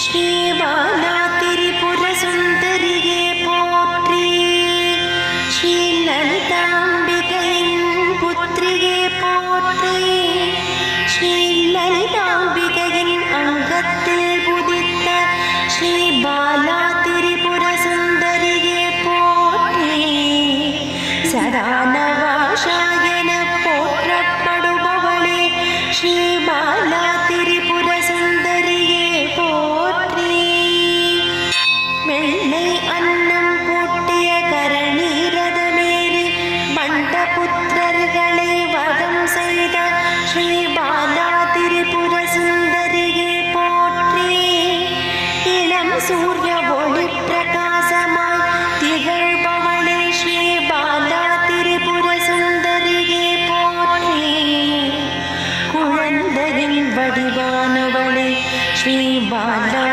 ஸ்ரீ பாலா திரிபுர சுந்தரியே போற்றி. ஸ்ரீ லலிதாம்பிகையின் புத்திரியே போற்றி. ஸ்ரீ லலிதாம்பிகையின் அங்கத்தில் புதித்த ஸ்ரீ பாலா திரிபுர சுந்தரியே போற்றி. சதானவாசா என போற்றப்படுபவளே ஸ்ரீ பாலா திரிபுர சுந்தரியே போற்றி. வெள்ளை அன்னம் பூட்டிய கரணீரதமேறி பண்டபுத்திரர்களை வதம் செய்த ஸ்ரீ பாலா திரிபுர சுந்தரியே போற்றி. இளம் சூரிய ஒளி பிரகாசமாய் திகழ்பவளே ஸ்ரீ பாலா திரிபுர சுந்தரியே போற்றி. குழந்தையின் வடிவானவளே ஸ்ரீ பாலா